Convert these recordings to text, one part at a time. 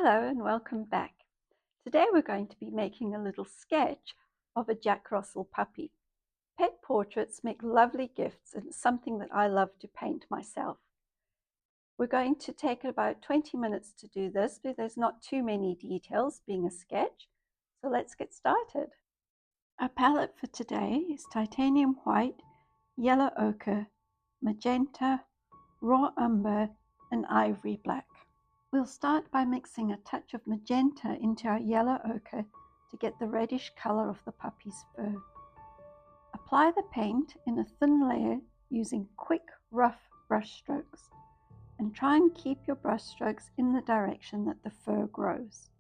Hello and welcome back. Today we're going to be making a little sketch of a Jack Russell puppy. Pet portraits make lovely gifts and it's something that I love to paint myself. We're going to take about 20 minutes to do this because there's not too many details being a sketch. So let's get started. Our palette for today is titanium white, yellow ochre, magenta, raw umber and ivory black. We'll start by mixing a touch of magenta into our yellow ochre to get the reddish color of the puppy's fur. Apply the paint in a thin layer using quick, rough brush strokes, and try and keep your brush strokes in the direction that the fur grows.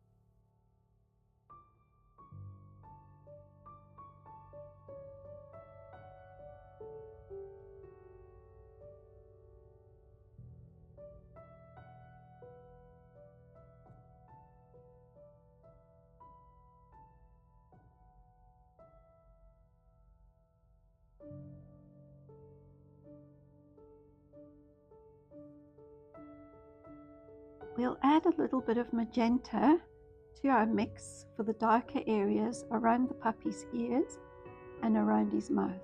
We'll add a little bit of magenta to our mix for the darker areas around the puppy's ears and around his mouth.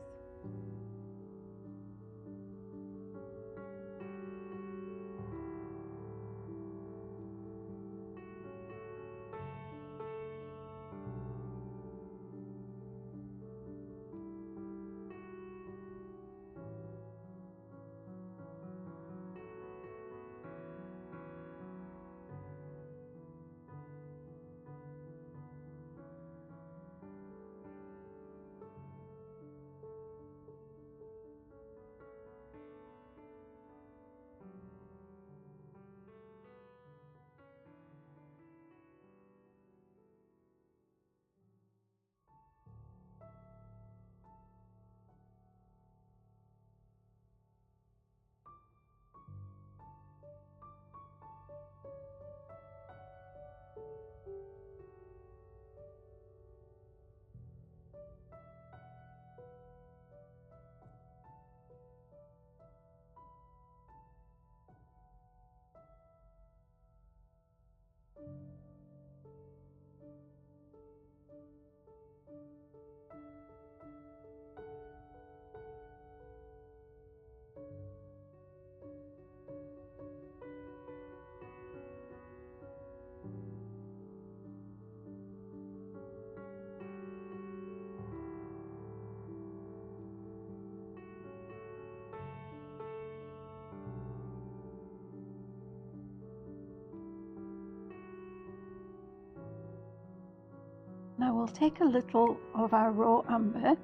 Now we'll take a little of our raw umber,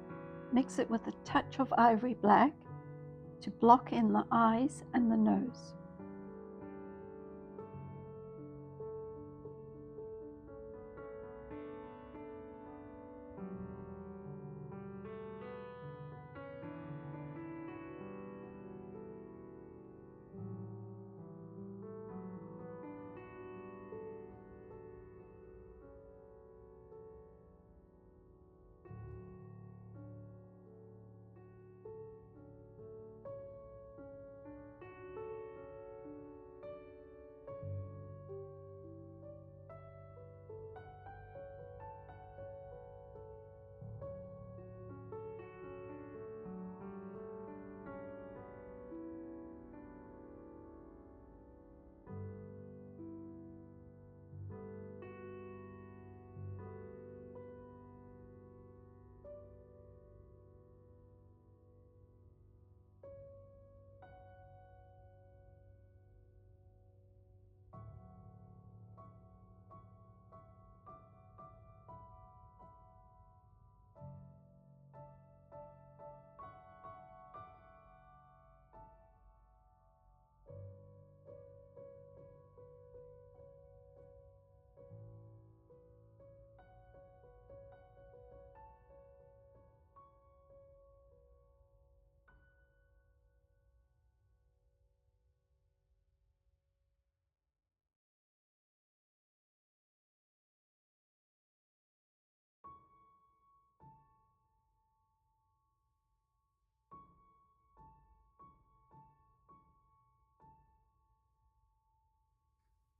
mix it with a touch of ivory black to block in the eyes and the nose.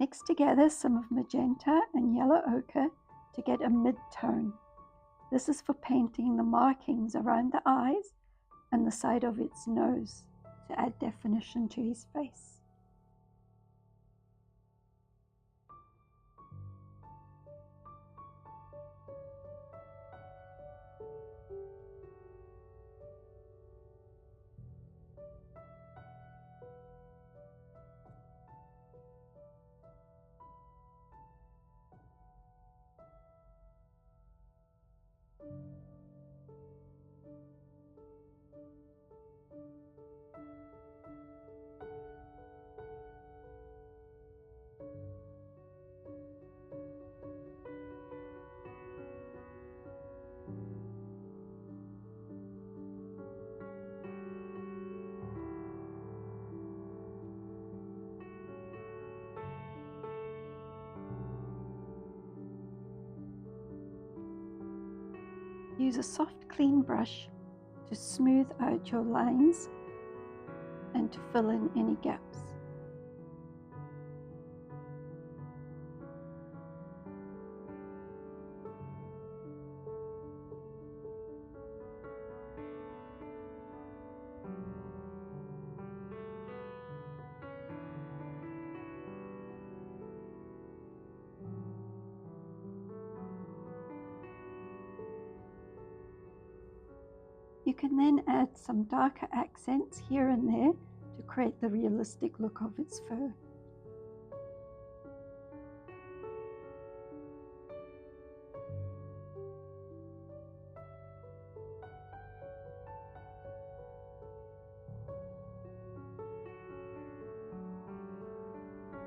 Mix together some of magenta and yellow ochre to get a mid-tone. This is for painting the markings around the eyes and the side of its nose to add definition to his face. Use a soft, clean brush to smooth out your lines and to fill in any gaps. You can then add some darker accents here and there to create the realistic look of its fur.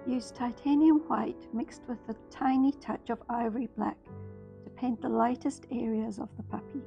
Use titanium white mixed with a tiny touch of ivory black to paint the lightest areas of the puppy.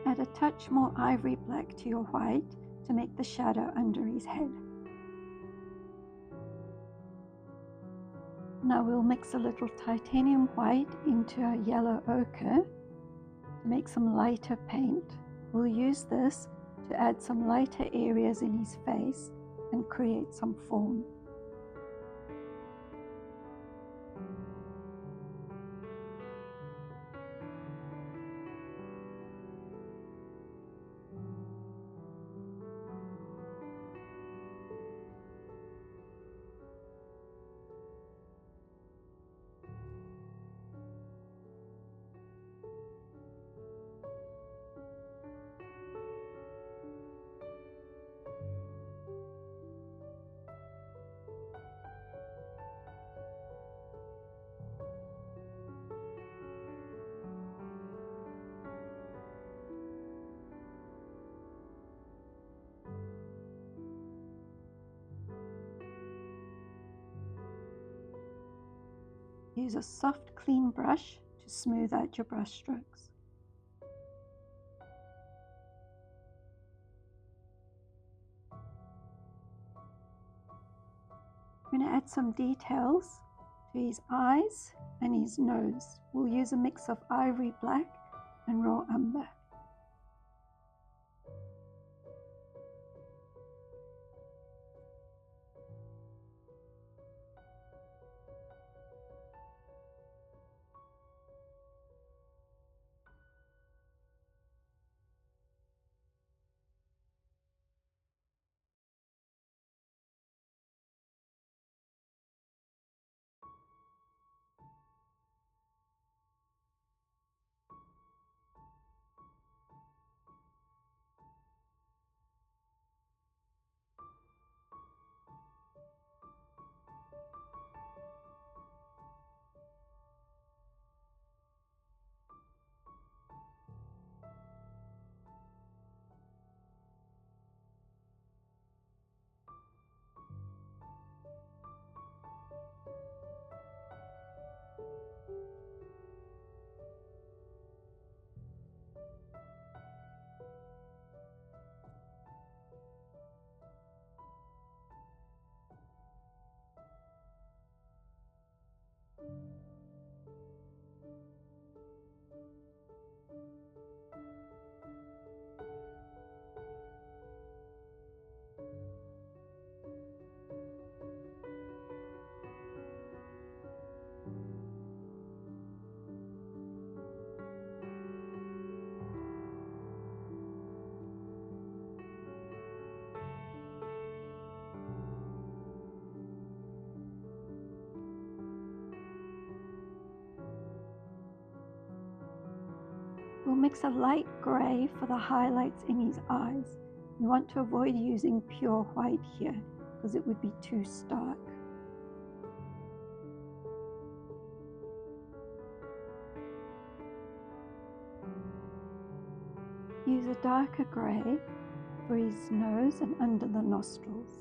Add a touch more ivory black to your white to make the shadow under his head. Now we'll mix a little titanium white into a yellow ochre to make some lighter paint. We'll use this to add some lighter areas in his face and create some form. Use a soft, clean brush to smooth out your brush strokes. I'm going to add some details to his eyes and his nose. We'll use a mix of ivory black and raw umber. We'll mix a light grey for the highlights in his eyes. We want to avoid using pure white here because it would be too stark. Use a darker grey for his nose and under the nostrils.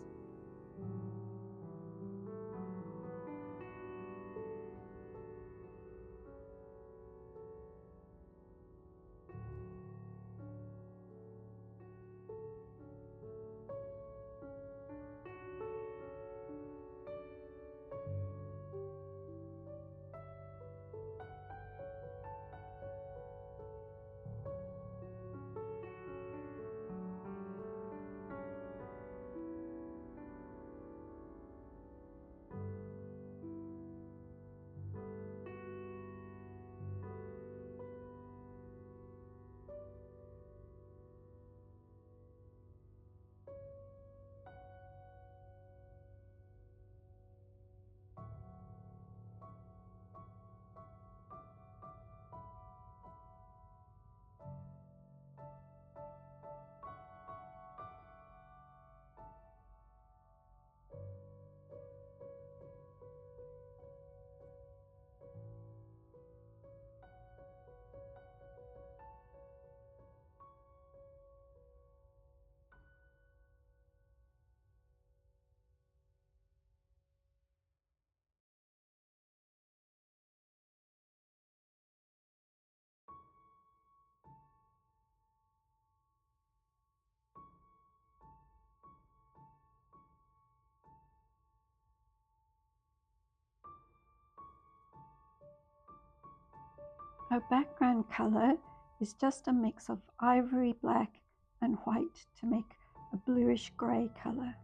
Our background colour is just a mix of ivory black and white to make a bluish grey colour.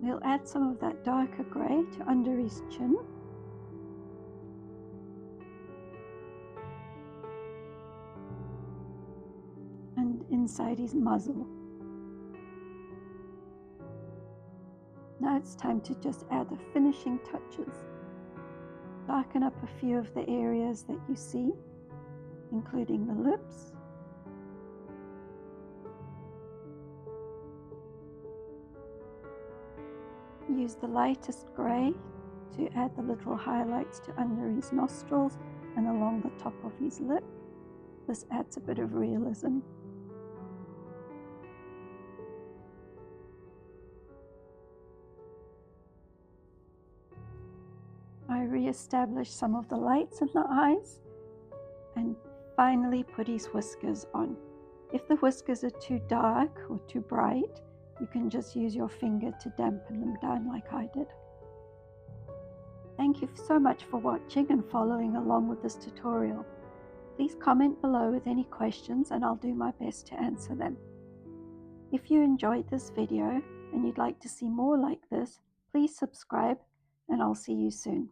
We'll add some of that darker grey to under his chin. inside his muzzle. Now it's time to just add the finishing touches. Darken up a few of the areas that you see, including the lips. Use the lightest grey to add the little highlights to under his nostrils and along the top of his lip. This adds a bit of realism. I re-establish some of the lights in the eyes and finally put his whiskers on. If the whiskers are too dark or too bright, you can just use your finger to dampen them down like I did. Thank you so much for watching and following along with this tutorial. Please comment below with any questions and I'll do my best to answer them. If you enjoyed this video and you'd like to see more like this, please subscribe and I'll see you soon.